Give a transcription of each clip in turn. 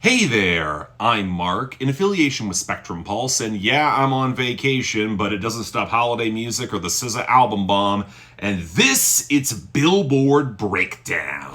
Hey there, I'm Mark, in affiliation with Spectrum Pulse, and yeah, I'm on vacation, but it doesn't stop holiday music or the SZA album bomb, and it's Billboard Breakdown.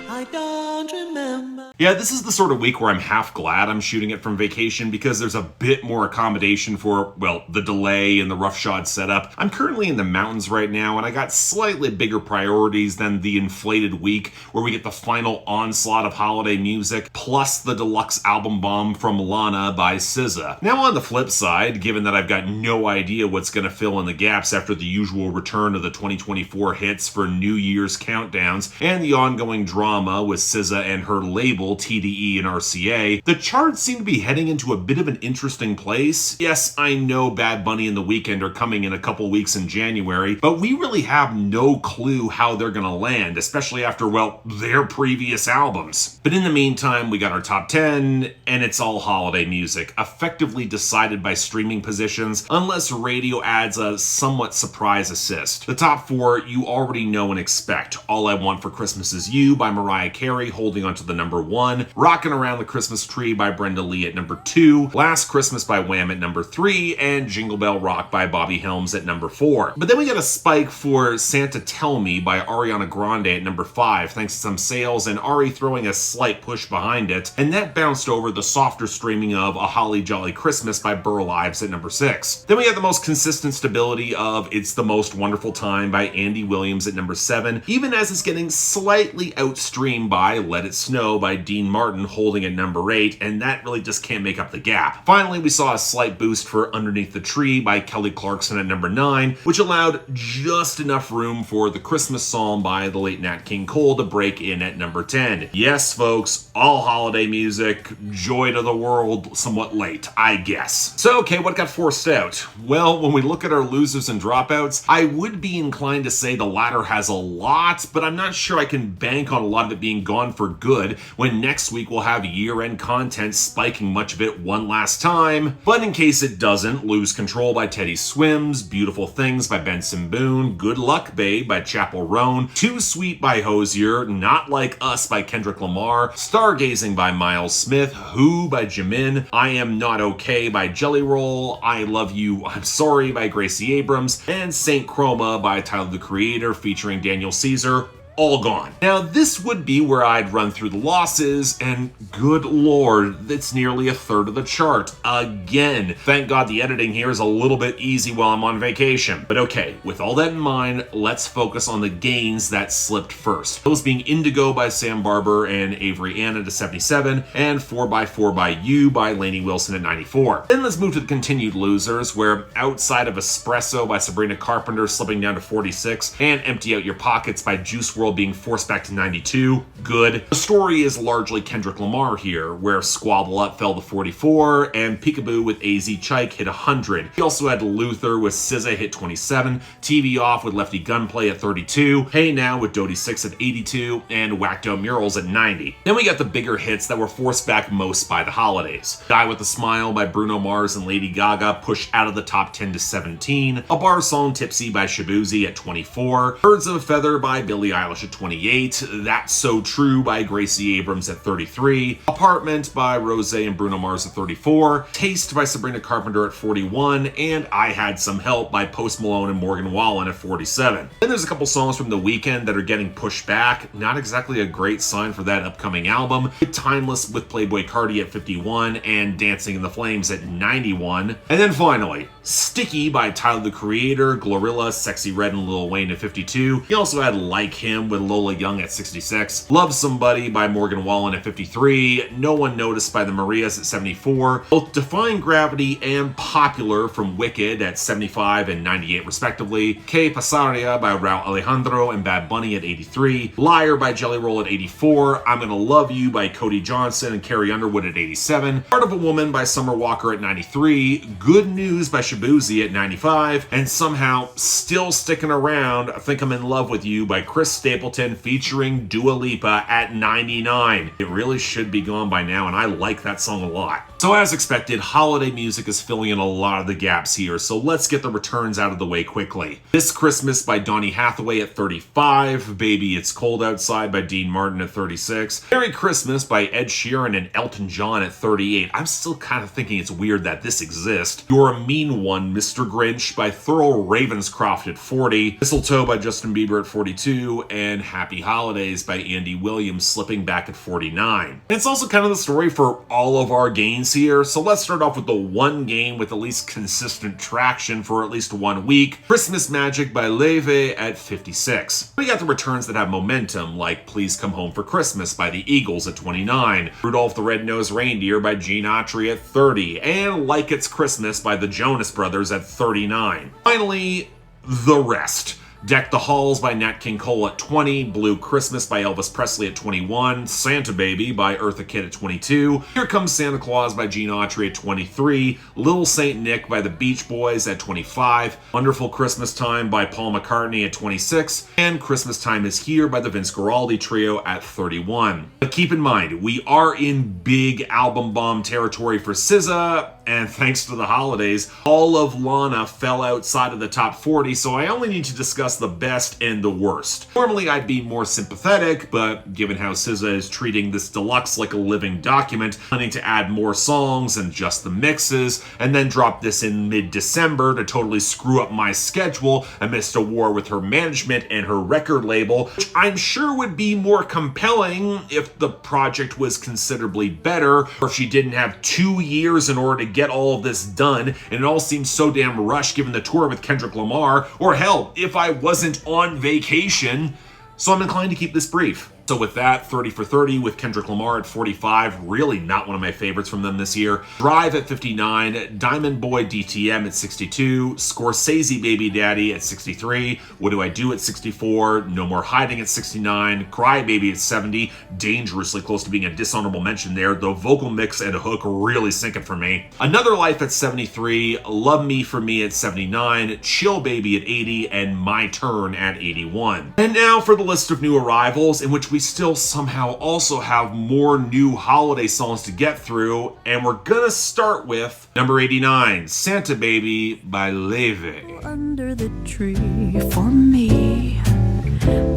I don't remember. Yeah, this is the sort of week where I'm half glad I'm shooting it from vacation because there's a bit more accommodation for, well, the delay and the roughshod setup. I'm currently in the mountains right now, and I got slightly bigger priorities than the inflated week where we get the final onslaught of holiday music, plus the deluxe album bomb from LANA by SZA. Now on the flip side, given that I've got no idea what's going to fill in the gaps after the usual return of the 2024 hits for New Year's countdowns and the ongoing drama with SZA and her label TDE and RCA, the charts seem to be heading into a bit of an interesting place. Yes, I know Bad Bunny and The Weeknd are coming in a couple weeks in January, but we really have no clue how they're gonna land, especially after, well, their previous albums. But in the meantime, we got our top 10, and it's all holiday music, effectively decided by streaming positions, unless radio adds a somewhat surprise assist. The top 4 you already know and expect. All I Want for Christmas Is You by Mariah Carey holding onto the number 1, Rockin' Around the Christmas Tree by Brenda Lee at number 2, Last Christmas by Wham at number 3, and Jingle Bell Rock by Bobby Helms at number 4. But then we got a spike for Santa Tell Me by Ariana Grande at number 5, thanks to some sales and Ari throwing a slight push behind it, and that bounced over the softer streaming of A Holly Jolly Christmas by Burl Ives at number 6. Then we have the most consistent stability of It's the Most Wonderful Time by Andy Williams at number 7, even as it's getting slightly outstreamed by Let It Snow by Dean Martin holding at number 8, and that really just can't make up the gap. Finally, we saw a slight boost for Underneath the Tree by Kelly Clarkson at number 9, which allowed just enough room for The Christmas Song by the late Nat King Cole to break in at number 10. Yes, folks, all holiday music, joy to the world, somewhat late, I guess. So, okay, what got forced out? Well, when we look at our losers and dropouts, I would be inclined to say the latter has a lot, but I'm not sure I can bank on a lot of it being gone for good when next week we'll have year-end content spiking much of it one last time. But in case it doesn't, Lose Control by Teddy Swims, Beautiful Things by Benson Boone, Good Luck Babe by Chappell Roan, Too Sweet by Hosier, Not Like Us by Kendrick Lamar, Stargazing by Miles Smith, Who by Jimin, I Am Not Okay by Jelly Roll, I Love You, I'm Sorry by Gracie Abrams, and Saint Chroma by Tyler the Creator featuring Daniel Caesar. All gone. Now, this would be where I'd run through the losses, and good lord, that's nearly a third of the chart. Again. Thank God the editing here is a little bit easy while I'm on vacation. But okay, with all that in mind, let's focus on the gains that slipped first. Those being Indigo by Sam Barber and Avery Ann at 77, and 4x4 by You by Lainey Wilson at 94. Then let's move to the continued losers, where Outside of Espresso by Sabrina Carpenter slipping down to 46, and Empty Out Your Pockets by Juice WRLD being forced back to 92. Good. The story is largely Kendrick Lamar here, where Squabble Up fell to 44, and Peekaboo with AZ Chike hit 100. We also had Luther with SZA hit 27, TV Off with Lefty Gunplay at 32, Hey Now with Dodie 6 at 82, and Whacked Out Murals at 90. Then we got the bigger hits that were forced back most by the holidays. Die With a Smile by Bruno Mars and Lady Gaga pushed out of the top 10 to 17, A Bar Song Tipsy by Shabuzi at 24, Birds of a Feather by Billie Eilish at 28, That's So True by Gracie Abrams at 33, Apartment by Rose and Bruno Mars at 34, Taste by Sabrina Carpenter at 41, and I Had Some Help by Post Malone and Morgan Wallen at 47. Then there's a couple songs from The Weeknd that are getting pushed back, not exactly a great sign for that upcoming album. Timeless with Playboi Carti at 51, and Dancing in the Flames at 91. And then finally, Sticky by Tyler the Creator, Glorilla, Sexy Red, and Lil Wayne at 52. He also had Like Him with Lola Young at 66, Love Somebody by Morgan Wallen at 53, No One Noticed by the Marias at 74, both Defying Gravity and Popular from Wicked at 75 and 98 respectively, Que Pasaria by Raul Alejandro and Bad Bunny at 83, Liar by Jelly Roll at 84, I'm Gonna Love You by Cody Johnson and Carrie Underwood at 87, Heart of a Woman by Summer Walker at 93, Good News by Shabuzi at 95, and somehow still sticking around, I Think I'm in Love with You by Chris Stapleton Stapleton featuring Dua Lipa at 99. It really should be gone by now, and I like that song a lot. So as expected, holiday music is filling in a lot of the gaps here, so let's get the returns out of the way quickly. This Christmas by Donny Hathaway at 35, Baby It's Cold Outside by Dean Martin at 36, Merry Christmas by Ed Sheeran and Elton John at 38. I'm still kind of thinking it's weird that this exists. You're a Mean One, Mr. Grinch by Thurl Ravenscroft at 40, Mistletoe by Justin Bieber at 42, and Happy Holidays by Andy Williams slipping back at 49. And it's also kind of the story for all of our gains here, so let's start off with the one game with at least consistent traction for at least 1 week. Christmas Magic by Laufey at 56. We got the returns that have momentum, like Please Come Home for Christmas by the Eagles at 29, Rudolph the Red-Nosed Reindeer by Gene Autry at 30, and Like It's Christmas by the Jonas Brothers at 39. Finally, the rest. Deck the Halls by Nat King Cole at 20, Blue Christmas by Elvis Presley at 21, Santa Baby by Eartha Kitt at 22, Here Comes Santa Claus by Gene Autry at 23, Little Saint Nick by the Beach Boys at 25, Wonderful Christmas Time by Paul McCartney at 26, and Christmas Time Is Here by the Vince Guaraldi Trio at 31. But keep in mind, we are in big album bomb territory for SZA, and thanks to the holidays, all of LANA fell outside of the top 40, so I only need to discuss the best and the worst. Normally I'd be more sympathetic, but given how SZA is treating this Deluxe like a living document, planning to add more songs and just the mixes, and then drop this in mid-December to totally screw up my schedule amidst a war with her management and her record label, which I'm sure would be more compelling if the project was considerably better, or if she didn't have 2 years in order to get all of this done, and it all seems so damn rushed given the tour with Kendrick Lamar, or hell, if I wasn't on vacation. So I'm inclined to keep this brief. So with that, 30 for 30 with Kendrick Lamar at 45, really not one of my favorites from them this year. Drive at 59, Diamond Boy DTM at 62, Scorsese Baby Daddy at 63, What Do I Do at 64, No More Hiding at 69, Crybaby at 70, dangerously close to being a dishonorable mention there. The vocal mix and hook really sink it for me. Another Life at 73, Love Me For Me at 79, Chill Baby at 80, and My Turn at 81. And now for the list of new arrivals, in which we still somehow also have more new holiday songs to get through, and we're gonna start with number 89, Santa Baby by Laufey. Under the tree for me,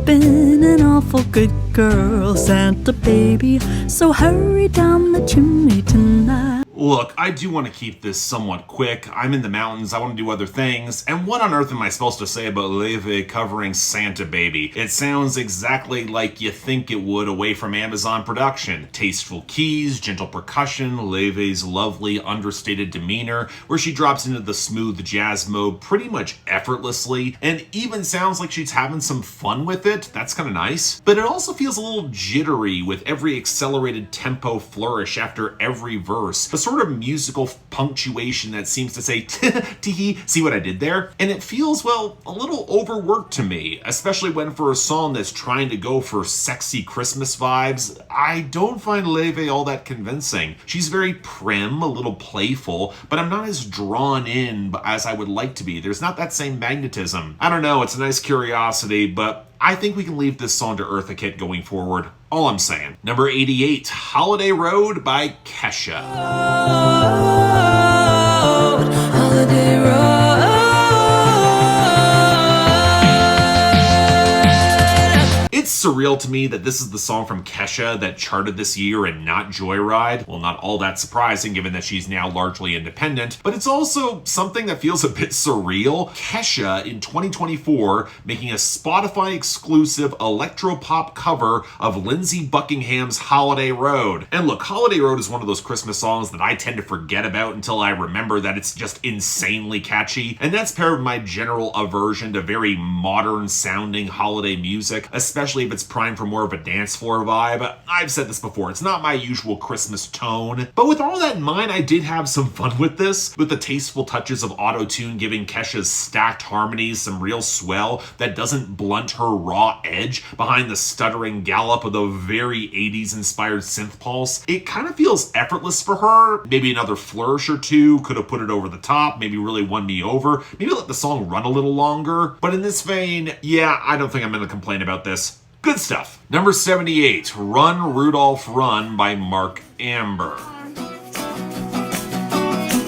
been an awful good girl, Santa baby, so hurry down the chimney tonight. Look, I do want to keep this somewhat quick. I'm in the mountains, I want to do other things, and what on earth am I supposed to say about Laufey covering Santa Baby? It sounds exactly like you think it would away from Amazon production. Tasteful keys, gentle percussion, Laufey's lovely understated demeanor, where she drops into the smooth jazz mode pretty much effortlessly, and even sounds like she's having some fun with it. That's kind of nice. But it also feels a little jittery with every accelerated tempo flourish after every verse. The sort of musical punctuation that seems to say, tee, see what I did there? And it feels, well, a little overworked to me, especially when for a song that's trying to go for sexy Christmas vibes, I don't find Laufey all that convincing. She's very prim, a little playful, but I'm not as drawn in as I would like to be. There's not that same magnetism. I don't know, it's a nice curiosity, but I think we can leave this song to Eartha Kitt going forward. All I'm saying. Number 88, Holiday Road by Kesha. Holiday Road. It's surreal to me that this is the song from Kesha that charted this year and not Joyride. Well, not all that surprising given that she's now largely independent, but it's also something that feels a bit surreal. Kesha in 2024 making a Spotify exclusive electropop cover of Lindsey Buckingham's Holiday Road. And look, Holiday Road is one of those Christmas songs that I tend to forget about until I remember that it's just insanely catchy, and that's paired with my general aversion to very modern sounding holiday music, especially if it's primed for more of a dance floor vibe. I've said this before, it's not my usual Christmas tone, but with all that in mind, I did have some fun with this, with the tasteful touches of auto-tune giving Kesha's stacked harmonies some real swell that doesn't blunt her raw edge behind the stuttering gallop of the very 80s inspired synth pulse. It kind of feels effortless for her. Maybe another flourish or two could have put it over the top, maybe really won me over, maybe let the song run a little longer, but in this vein, yeah, I don't think I'm gonna complain about this. Good stuff. Number 78, Run, Rudolph, Run by Mark Ambor.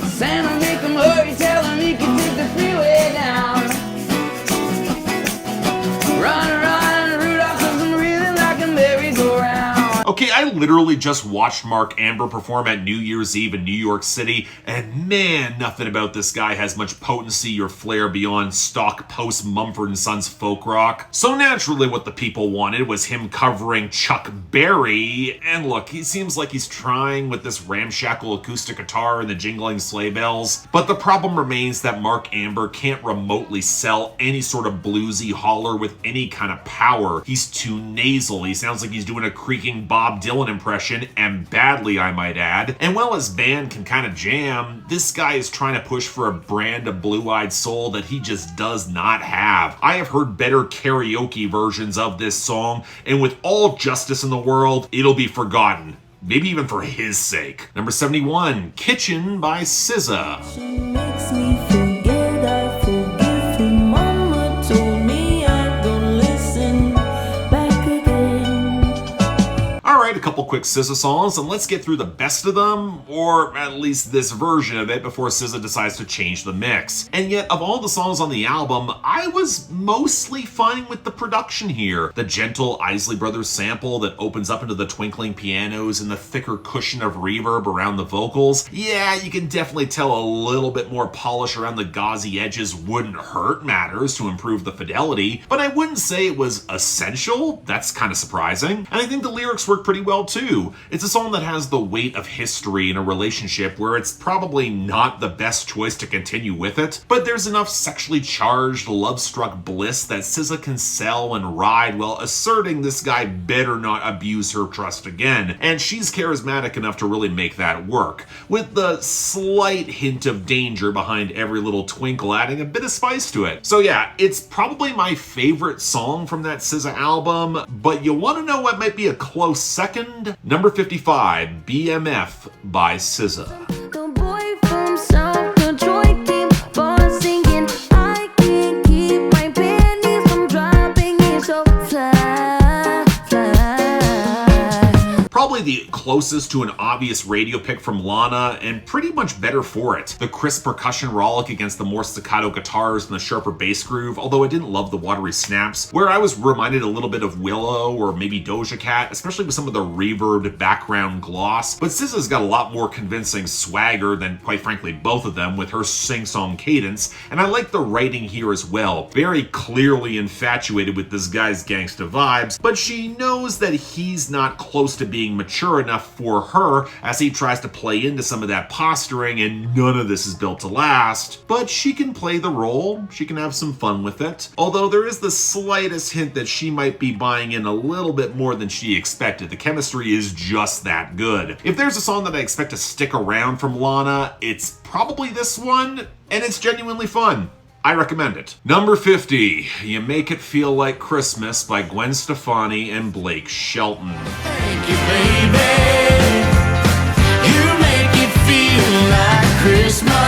Santa, make him hurry, tell him he can take the freeway down. Run, Rudolph, 'cause I'm really like a merry-go-round. Okay, I literally just watched Mark Ambor perform at New Year's Eve in New York City, and man, nothing about this guy has much potency or flair beyond stock post-Mumford & Sons folk rock. So naturally what the people wanted was him covering Chuck Berry, and look, he seems like he's trying with this ramshackle acoustic guitar and the jingling sleigh bells, but the problem remains that Mark Ambor can't remotely sell any sort of bluesy holler with any kind of power. He's too nasal, he sounds like he's doing a creaking Bob Dylan impression, and badly I might add. And while his band can kind of jam, this guy is trying to push for a brand of blue-eyed soul that he just does not have. I have heard better karaoke versions of this song, and with all justice in the world, it'll be forgotten. Maybe even for his sake. Number 71, Kitchen by SZA. She makes me forget I forgive him. Mama told me I don't listen back again. Alright, a couple quick SZA songs, and let's get through the best of them, or at least this version of it, before SZA decides to change the mix. And yet, of all the songs on the album, I was mostly fine with the production here. The gentle Isley Brothers sample that opens up into the twinkling pianos and the thicker cushion of reverb around the vocals. Yeah, you can definitely tell a little bit more polish around the gauzy edges wouldn't hurt matters to improve the fidelity, but I wouldn't say it was essential. That's kind of surprising. And I think the lyrics work pretty well too. It's a song that has the weight of history in a relationship where it's probably not the best choice to continue with it, but there's enough sexually charged, love-struck bliss that SZA can sell and ride while asserting this guy better not abuse her trust again, and she's charismatic enough to really make that work, with the slight hint of danger behind every little twinkle adding a bit of spice to it. So yeah, it's probably my favorite song from that SZA album, but you want to know what might be a close second? Number 55, BMF by SZA. The boy from South Detroit keep on singing. I can't keep my panties from dropping. It's so fly, fly. Probably the closest to an obvious radio pick from LANA, and pretty much better for it. The crisp percussion rollick against the more staccato guitars and the sharper bass groove, although I didn't love the watery snaps, where I was reminded a little bit of Willow or maybe Doja Cat, especially with some of the reverbed background gloss. But SZA's got a lot more convincing swagger than, quite frankly, both of them with her sing-song cadence, and I like the writing here as well. Very clearly infatuated with this guy's gangsta vibes, but she knows that he's not close to being mature enough for her as he tries to play into some of that posturing, and none of this is built to last. But she can play the role, she can have some fun with it, although there is the slightest hint that she might be buying in a little bit more than she expected. The chemistry is just that good. If there's a song that I expect to stick around from LANA, it's probably this one, and it's genuinely fun. I recommend it. Number 50, You Make It Feel Like Christmas by Gwen Stefani and Blake Shelton. Thank you, baby. You make it feel like Christmas.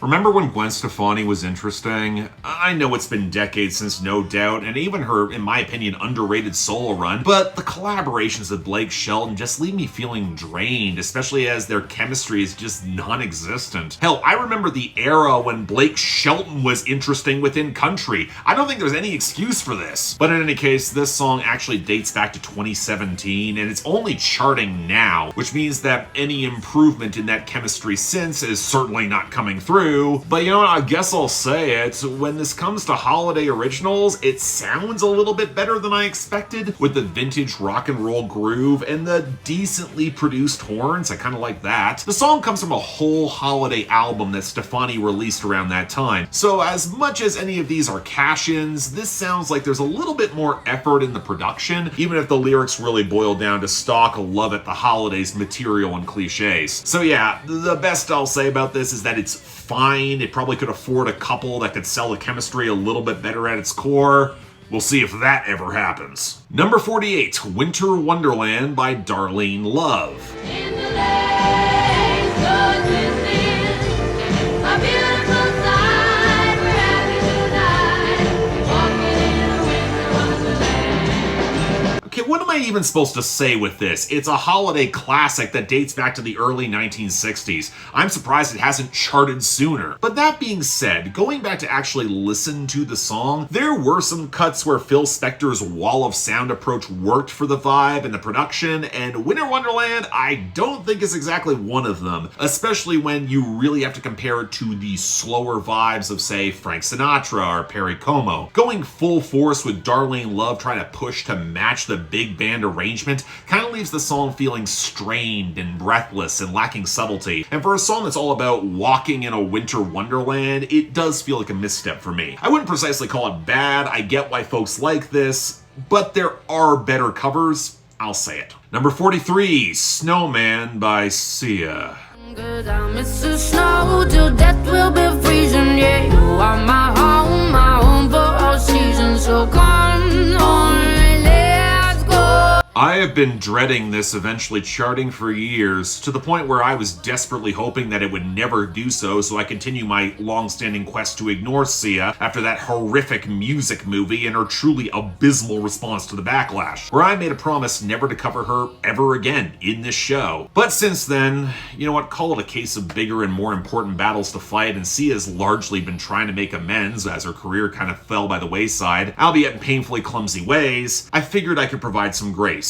Remember when Gwen Stefani was interesting? I know it's been decades since No Doubt, and even her, in my opinion, underrated solo run, but the collaborations with Blake Shelton just leave me feeling drained, especially as their chemistry is just non-existent. Hell, I remember the era when Blake Shelton was interesting within country. I don't think there's any excuse for this. But in any case, this song actually dates back to 2017, and it's only charting now, which means that any improvement in that chemistry since is certainly not coming through. But you know what, I guess I'll say it, when this comes to holiday originals, it sounds a little bit better than I expected, with the vintage rock and roll groove and the decently produced horns. I kind of like that. The song comes from a whole holiday album that Stefani released around that time, so as much as any of these are cash-ins, this sounds like there's a little bit more effort in the production, even if the lyrics really boil down to stock love at the holidays material and cliches. So yeah, the best I'll say about this is that it's fine. It probably could afford a couple that could sell the chemistry a little bit better at its core. We'll see if that ever happens. Number 48, Winter Wonderland by Darlene Love. In the lane, coexisting, a beautiful sight, we're happy tonight, walking in a winter wonderland. Like, what am I even supposed to say with this? It's a holiday classic that dates back to the early 1960s. I'm surprised it hasn't charted sooner. But that being said, going back to actually listen to the song, there were some cuts where Phil Spector's wall of sound approach worked for the vibe and the production, and Winter Wonderland I don't think is exactly one of them, especially when you really have to compare it to the slower vibes of, say, Frank Sinatra or Perry Como. Going full force with Darlene Love trying to push to match the big band arrangement kind of leaves the song feeling strained and breathless and lacking subtlety. And for a song that's all about walking in a winter wonderland, it does feel like a misstep for me. I wouldn't precisely call it bad. I get why folks like this, but there are better covers. I'll say it. Number 43, Snowman by Sia. Cause I miss the snow till death will be freezing. Yeah, you are my home for all seasons. So come on, let's go. I have been dreading this eventually charting for years, to the point where I was desperately hoping that it would never do so I continue my long-standing quest to ignore Sia after that horrific music movie and her truly abysmal response to the backlash, where I made a promise never to cover her ever again in this show. But since then, you know what, call it a case of bigger and more important battles to fight, and Sia's largely been trying to make amends as her career kind of fell by the wayside, albeit in painfully clumsy ways. I figured I could provide some grace.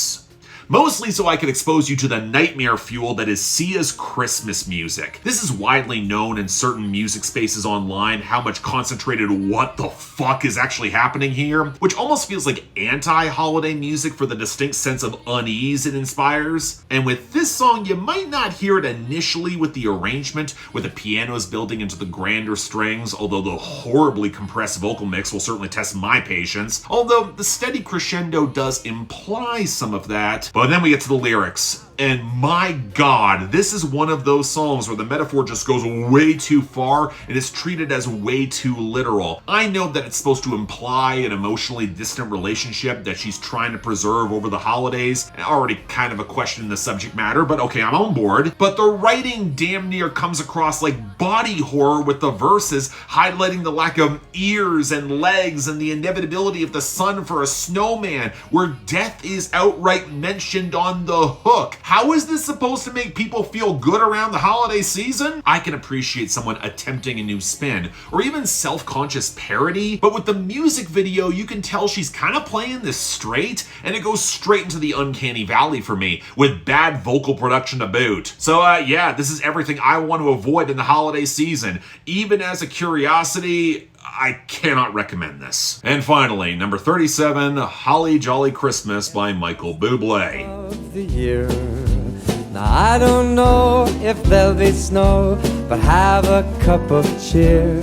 Mostly so I could expose you to the nightmare fuel that is Sia's Christmas music. This is widely known in certain music spaces online how much concentrated what the fuck is actually happening here, which almost feels like anti-holiday music for the distinct sense of unease it inspires. And with this song, you might not hear it initially with the arrangement, with the pianos building into the grander strings, although the horribly compressed vocal mix will certainly test my patience, although the steady crescendo does imply some of that. But then we get to the lyrics, and my God, this is one of those songs where the metaphor just goes way too far and is treated as way too literal. I know that it's supposed to imply an emotionally distant relationship that she's trying to preserve over the holidays. Already kind of a question in the subject matter, but okay, I'm on board. But the writing damn near comes across like body horror with the verses, highlighting the lack of ears and legs and the inevitability of the sun for a snowman, where death is outright mentioned on the hook. How is this supposed to make people feel good around the holiday season? I can appreciate someone attempting a new spin, or even self-conscious parody, but with the music video, you can tell she's kind of playing this straight, and it goes straight into the uncanny valley for me, with bad vocal production to boot. So yeah, this is everything I want to avoid in the holiday season. Even as a curiosity, I cannot recommend this. And finally, number 37, Holly Jolly Christmas by Michael Bublé. Of the year. Now I don't know if there'll be snow, but have a cup of cheer.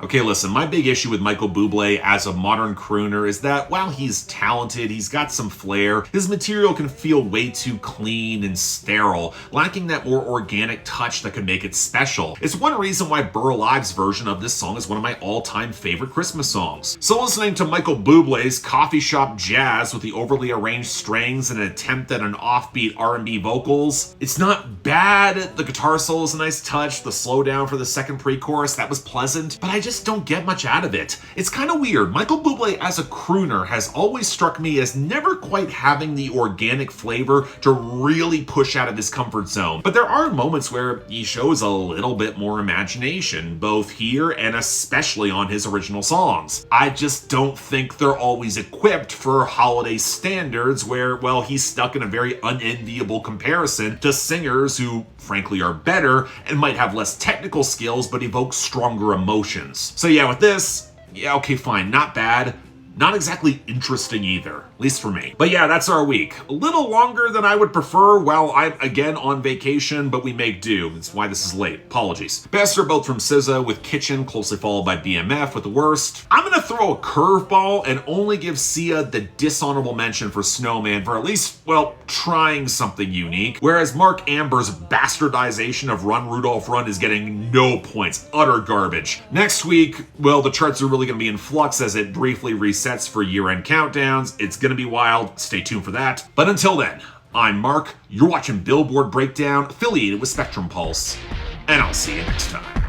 Okay, listen, my big issue with Michael Bublé as a modern crooner is that while he's talented, he's got some flair, his material can feel way too clean and sterile, lacking that more organic touch that could make it special. It's one reason why Burl Ives' version of this song is one of my all-time favorite Christmas songs. So listening to Michael Bublé's coffee shop jazz with the overly arranged strings and an attempt at an offbeat R&B vocals, it's not bad. The guitar solo is a nice touch, the slowdown for the second pre-chorus, that was pleasant, but I just don't get much out of it. It's kind of weird. Michael Bublé as a crooner has always struck me as never quite having the organic flavor to really push out of his comfort zone. But there are moments where he shows a little bit more imagination, both here and especially on his original songs. I just don't think they're always equipped for holiday standards where, well, he's stuck in a very unenviable comparison to singers who frankly are better and might have less technical skills but evoke stronger emotions. So yeah, with this, yeah, okay, fine, not bad. Not exactly interesting either, at least for me. But yeah, that's our week. A little longer than I would prefer while I'm again on vacation, but we make do. That's why this is late. Apologies. Best are both from SZA with Kitchen, closely followed by BMF with the worst. I'm gonna throw a curveball and only give Sia the dishonorable mention for Snowman for at least, well, trying something unique, whereas Mark Amber's bastardization of Run Rudolph Run is getting no points. Utter garbage. Next week, well, the charts are really gonna be in flux as it briefly resets for year-end countdowns. It's gonna be wild. Stay tuned for that. But until then, I'm Mark. You're watching Billboard Breakdown, affiliated with Spectrum Pulse, and I'll see you next time.